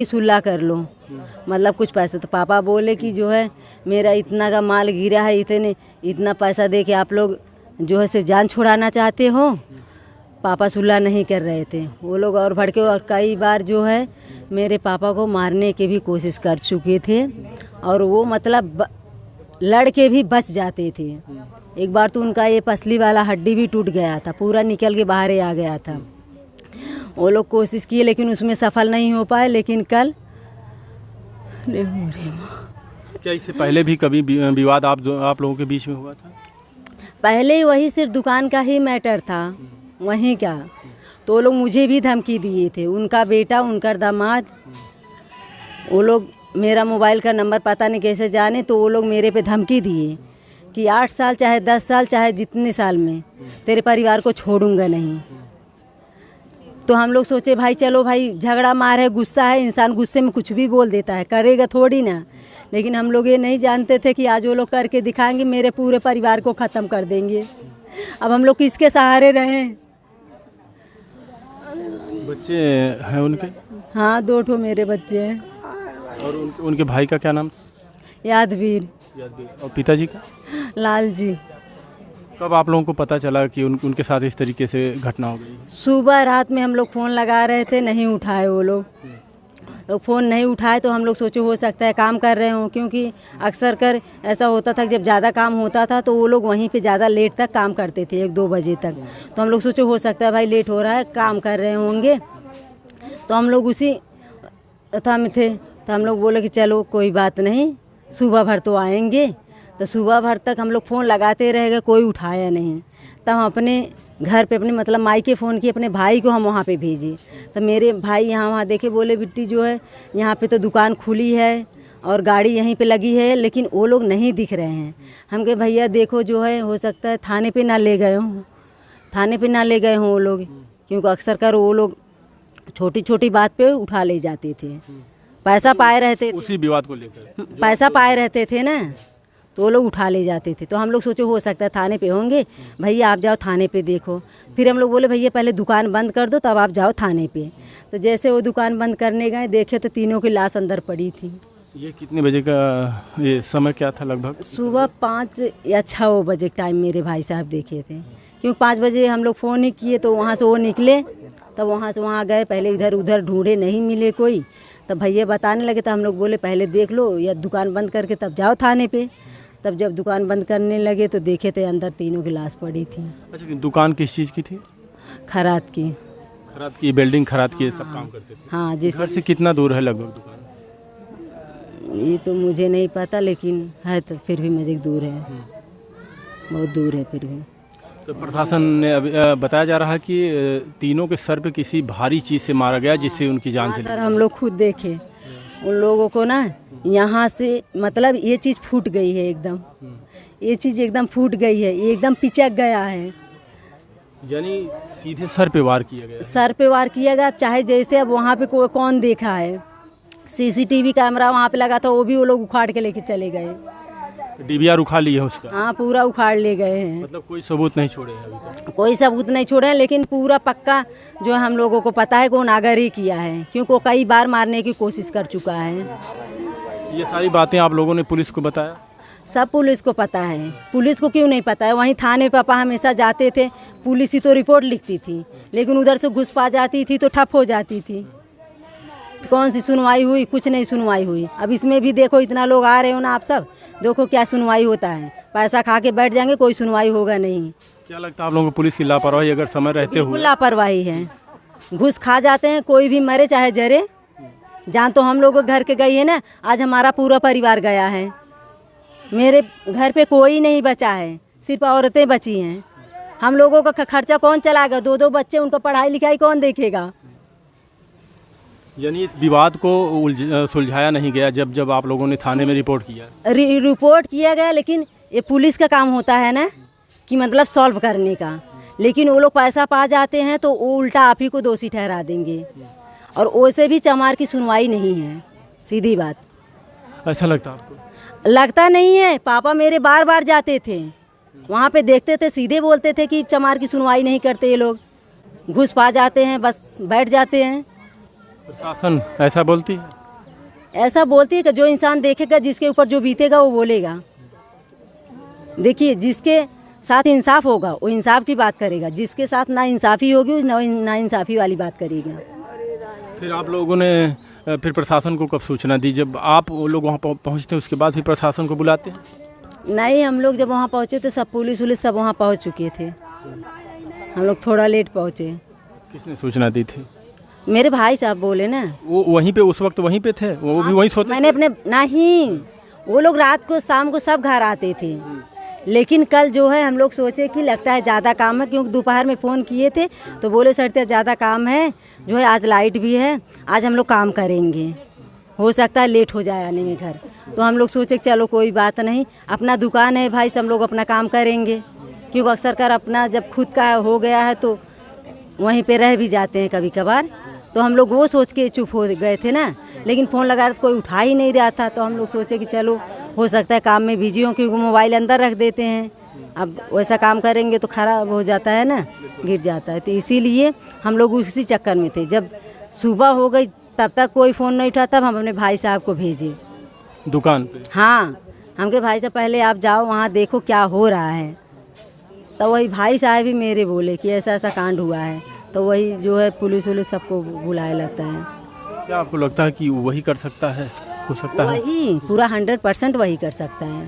सुलह कर लो, मतलब कुछ पैसा। तो पापा बोले कि जो है मेरा इतना का माल गिरा है, इतना पैसा दे के आप लोग जो है से जान छुड़ाना चाहते हो। पापा सुलह नहीं कर रहे थे वो लोग और भड़के, और कई बार जो है मेरे पापा को मारने की भी कोशिश कर चुके थे, और वो मतलब लड़के भी बच जाते थे। एक बार तो उनका ये पसली वाला हड्डी भी टूट गया था, पूरा निकल के बाहर आ गया था। वो लोग कोशिश किए लेकिन उसमें सफल नहीं हो पाए। लेकिन कल क्या इससे पहले भी कभी विवाद आप लोगों के बीच में हुआ था? पहले वही सिर्फ दुकान का ही मैटर था, वहीं का। तो वो लोग मुझे भी धमकी दिए थे, उनका बेटा, उनका दामाद। वो लोग मेरा मोबाइल का नंबर पता नहीं कैसे जाने, तो वो लोग मेरे पे धमकी दिए कि 8 साल चाहे 10 साल चाहे जितने साल में तेरे परिवार को छोड़ूंगा नहीं। तो हम लोग सोचे भाई चलो भाई, झगड़ा मार है, गुस्सा है, इंसान गुस्से में कुछ भी बोल देता है, करेगा थोड़ी ना। लेकिन हम लोग ये नहीं जानते थे कि आज वो लोग करके दिखाएंगे, मेरे पूरे परिवार को ख़त्म कर देंगे। अब हम लोग किसके सहारे रहें? बच्चे हैं उनके? हाँ, 2 ठो मेरे बच्चे हैं। और उनके भाई का क्या नाम? यादवीर। और पिताजी का? लाल जी। कब आप लोगों को पता चला कि उनके साथ इस तरीके से घटना हो गई? सुबह रात में हम लोग फ़ोन लगा रहे थे, नहीं उठाए वो लोग। फ़ोन नहीं उठाए तो हम लोग सोचे हो सकता है काम कर रहे हों, क्योंकि अक्सर कर ऐसा होता था जब ज़्यादा काम होता था तो वो लोग वहीं पे ज़्यादा लेट तक काम करते थे, 1-2 बजे तक। तो हम लोग सोचे हो सकता है भाई लेट हो रहा है, काम कर रहे होंगे। तो हम लोग उसी था में थे। तो हम लोग बोले कि चलो कोई बात नहीं, सुबह भर तो आएंगे। तो सुबह भर तक हम लोग फ़ोन लगाते रह गए, कोई उठाया नहीं। तब हम अपने घर पे अपने मतलब मायके फ़ोन किए, अपने भाई को हम वहाँ पे भेजे। तो मेरे भाई यहाँ वहाँ देखे, बोले बिट्टी जो है यहाँ पे तो दुकान खुली है और गाड़ी यहीं पे लगी है, लेकिन वो लोग नहीं दिख रहे हैं। हम कहे भैया देखो जो है हो सकता है थाने पे ना ले गए हों, थाने पे ना ले गए हों वो लोग, क्योंकि अक्सर कर वो लोग छोटी छोटी बात पे उठा ले जाते थे। पैसा पाए रहते थे, उसी विवाद को लेकर पैसा पाए रहते थे ना, तो वो लोग उठा ले जाते थे। तो हम लोग सोचे हो सकता है थाने पे होंगे, भैया आप जाओ थाने पे देखो। फिर हम लोग बोले भैया पहले दुकान बंद कर दो तब आप जाओ थाने पे। तो जैसे वो दुकान बंद करने गए, देखे तो तीनों की लाश अंदर पड़ी थी। ये कितने बजे का ये समय क्या था लगभग? सुबह 5 या 6 बजे टाइम मेरे भाई साहब देखे थे, क्योंकि 5 बजे हम लोग फ़ोन ही किए तो वहाँ से वो निकले। तब वहाँ से वहाँ गए, पहले इधर उधर ढूंढे, नहीं मिले कोई। तब भैया बताने लगे तो हम लोग बोले पहले देख लो या दुकान बंद करके तब जाओ थाने पे। तब जब दुकान बंद करने लगे तो देखे थे अंदर तीनों की लाश पड़ी थी। अच्छा, दुकान किस चीज़ की थी? खराद की। खराद की बिल्डिंग, खराद की सब काम करते थे? हाँ, जिस घर से कितना दूर है लगभग दुकान? ये तो मुझे नहीं पता, लेकिन है तो फिर भी मज़े दूर है, बहुत दूर है फिर भी। तो प्रशासन ने अभी बताया जा रहा है कि तीनों के सर पे किसी भारी चीज़ से मारा गया जिससे उनकी जान चली। सर हम लोग खुद देखे उन लोगों को ना, यहाँ से मतलब ये चीज़ फूट गई है एकदम, ये चीज़ एकदम फूट गई है, ये एकदम पिचक गया है। यानी सीधे सर पे वार किया गया? सर पे वार किया गया। चाहे जैसे अब वहाँ पे कौन देखा है, सीसीटीवी कैमरा वहाँ पे लगा था, वो भी वो लोग उखाड़ के लेके चले गए। डीवीआर उखाड़ ली है उसका? हाँ, पूरा उखाड़ ले गए हैं। मतलब कोई सबूत नहीं छोड़े हैं अभी तक? कोई सबूत नहीं छोड़े हैं, लेकिन पूरा पक्का जो है हम लोगों को पता है कौन आगर ही किया है, क्योंकि वो कई बार मारने की कोशिश कर चुका है। ये सारी बातें आप लोगों ने पुलिस को बताया? सब पुलिस को पता है। पुलिस को क्यों नहीं पता है? वहीं थाने पापा हमेशा जाते थे, पुलिस ही तो रिपोर्ट लिखती थी, लेकिन उधर से घुस पा जाती थी तो ठप हो जाती थी। कौन सी सुनवाई हुई? कुछ नहीं सुनवाई हुई। अब इसमें भी देखो इतना लोग आ रहे हो ना आप सब, देखो क्या सुनवाई होता है। पैसा खा के बैठ जाएंगे, कोई सुनवाई होगा नहीं। क्या लगता है आप लोगों को पुलिस की लापरवाही अगर समय रहते हुए? लापरवाही है, घुस खा जाते हैं, कोई भी मरे चाहे जरे। जान तो हम लोगों के घर के गई है ना, आज हमारा पूरा परिवार गया है। मेरे घर पे कोई नहीं बचा है, सिर्फ औरतें बची हैं। हम लोगों का खर्चा कौन चलाएगा? 2-2 बच्चे, उनको पढ़ाई लिखाई कौन देखेगा? यानी इस विवाद को सुलझाया नहीं गया जब आप लोगों ने थाने में रिपोर्ट किया? रिपोर्ट किया गया, लेकिन ये पुलिस का काम होता है ना कि मतलब सॉल्व करने का। लेकिन वो लोग पैसा पा जाते हैं तो वो उल्टा आप ही को दोषी ठहरा देंगे, और वैसे भी चमार की सुनवाई नहीं है, सीधी बात। ऐसा लगता है आपको? लगता नहीं है। पापा मेरे बार बार जाते थे वहाँ पे, देखते थे, सीधे बोलते थे कि चमार की सुनवाई नहीं करते ये लोग, घुस पा जाते हैं, बस बैठ जाते हैं। प्रशासन ऐसा बोलती है? ऐसा बोलती है कि जो इंसान देखेगा, जिसके ऊपर जो बीतेगा वो बोलेगा। देखिए, जिसके साथ इंसाफ होगा वो इंसाफ की बात करेगा, जिसके साथ ना इंसाफ़ी होगी वो ना इंसाफ़ी वाली बात करेगा। फिर आप लोगों ने फिर प्रशासन को कब सूचना दी? जब आप वो लोग वहाँ पहुँचते हैं उसके बाद फिर प्रशासन को बुलाते हैं? नहीं, हम लोग जब वहाँ पहुँचे तो सब पुलिस वुलिस सब वहाँ पहुँच चुके थे। हम लोग थोड़ा लेट पहुँचे। किसने सूचना दी थी? मेरे भाई साहब बोले ना। वो वहीं पे उस वक्त वहीं पे थे? वो भी वहीं सोते? मैंने अपने नहीं, वो लोग रात को शाम को सब घर आते थे, लेकिन कल जो है हम लोग सोचे कि लगता है ज़्यादा काम है, क्योंकि दोपहर में फ़ोन किए थे तो बोले सर ज़्यादा काम है, जो है आज लाइट भी है, आज हम लोग काम करेंगे, हो सकता है लेट हो जाए आने में घर। तो हम लोग सोचे कि चलो कोई बात नहीं, अपना दुकान है भाई, सब लोग अपना काम करेंगे, क्योंकि अक्सर कर अपना जब खुद का हो गया है तो वहीं पे रह भी जाते हैं कभी कभार। तो हम लोग वो सोच के चुप हो गए थे ना, लेकिन फ़ोन लगा रहे तो कोई उठा ही नहीं रहा था, तो हम लोग सोचे कि चलो हो सकता है काम में बिजी हो, क्योंकि मोबाइल अंदर रख देते हैं, अब वैसा काम करेंगे तो ख़राब हो जाता है ना, गिर जाता है, तो इसीलिए हम लोग उसी चक्कर में थे। जब सुबह हो गई तब तक कोई फ़ोन नहीं उठा, तब हम अपने भाई साहब को भेजे दुकान पे। हाँ, हमके भाई साहब पहले आप जाओ वहाँ देखो क्या हो रहा है। तो वही भाई साहब ही मेरे बोले कि ऐसा ऐसा कांड हुआ है, तो वही जो है पुलिस वुलिस सबको बुलाया लगता है। क्या आपको लगता है कि वही कर सकता है, हो सकता है? वही पूरा 100% वही कर सकता है।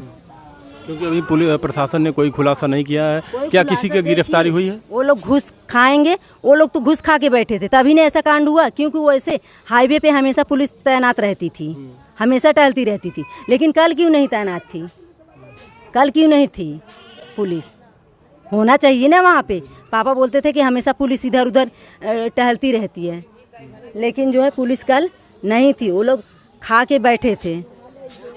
क्योंकि अभी पुलिस प्रशासन ने कोई खुलासा नहीं किया है। क्या किसी की गिरफ्तारी हुई है? वो लोग घूस खाएंगे, वो लोग तो घूस खा के बैठे थे तभी नहीं ऐसा कांड हुआ, क्योंकि वो ऐसे हाईवे पे हमेशा पुलिस तैनात रहती थी, हमेशा टहलती रहती थी, लेकिन कल क्यों नहीं तैनात थी? कल क्यों नहीं थी पुलिस? होना चाहिए ना वहाँ पे। पापा बोलते थे कि हमेशा पुलिस इधर उधर टहलती रहती है, लेकिन जो है पुलिस कल नहीं थी, वो लोग खा के बैठे थे।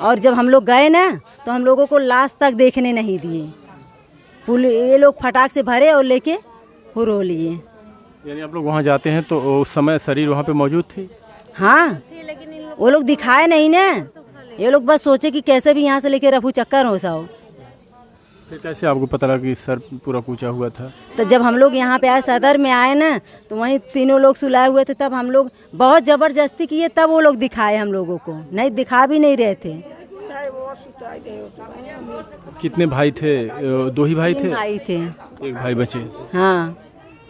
और जब हम लोग गए ना तो हम लोगों को लाश तक देखने नहीं दिए, ये लोग फटाक से भरे और लेके हुरो लिए। यानी आप लोग वहाँ जाते हैं तो उस समय शरीर वहाँ पे मौजूद थी? हाँ, वो लोग दिखाए नहीं ना, ये लोग बस सोचे कि कैसे भी यहाँ से लेके रफू चक्कर हो साओ। फिर कैसे आपको पता लगा कि सर पूरा कूचा हुआ था? तो जब हम लोग यहाँ पे आए, सदर में आए ना, तो वहीं तीनों लोग सुलाए हुए थे, तब हम लोग बहुत ज़बरदस्ती किए, तब वो लोग दिखाए हम लोगों को, नहीं दिखा भी नहीं रहे थे। कितने भाई थे? दो ही भाई थे? भाई थे। एक भाई बचे? हाँ,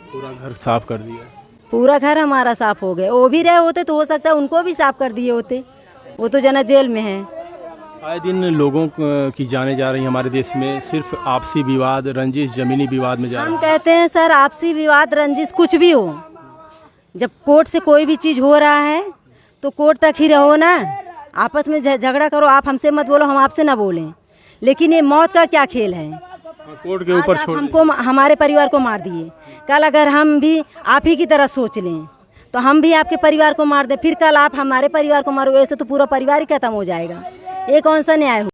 पूरा घर साफ कर दिया? पूरा घर हमारा साफ हो गया। वो भी रहे होते तो हो सकता है उनको भी साफ कर दिए होते, वो तो जना जेल में है। आए दिन लोगों की जाने जा रही हमारे देश में, सिर्फ आपसी विवाद, रंजिश, ज़मीनी विवाद में जा रहा हम कहते हैं सर, आपसी विवाद रंजिश कुछ भी हो, जब कोर्ट से कोई भी चीज़ हो रहा है तो कोर्ट तक ही रहो ना, आपस में झगड़ा करो, आप हमसे मत बोलो, हम आपसे ना बोलें, लेकिन ये मौत का क्या खेल है? कोर्ट के ऊपर छोड़ हमको, हमारे परिवार को मार दिए, कल अगर हम भी आप ही की तरह सोच लें तो हम भी आपके परिवार को मार दें, फिर कल आप हमारे परिवार को मारोगे, ऐसे तो पूरा परिवार ही खत्म हो जाएगा। ये कौन सा न्याय हो?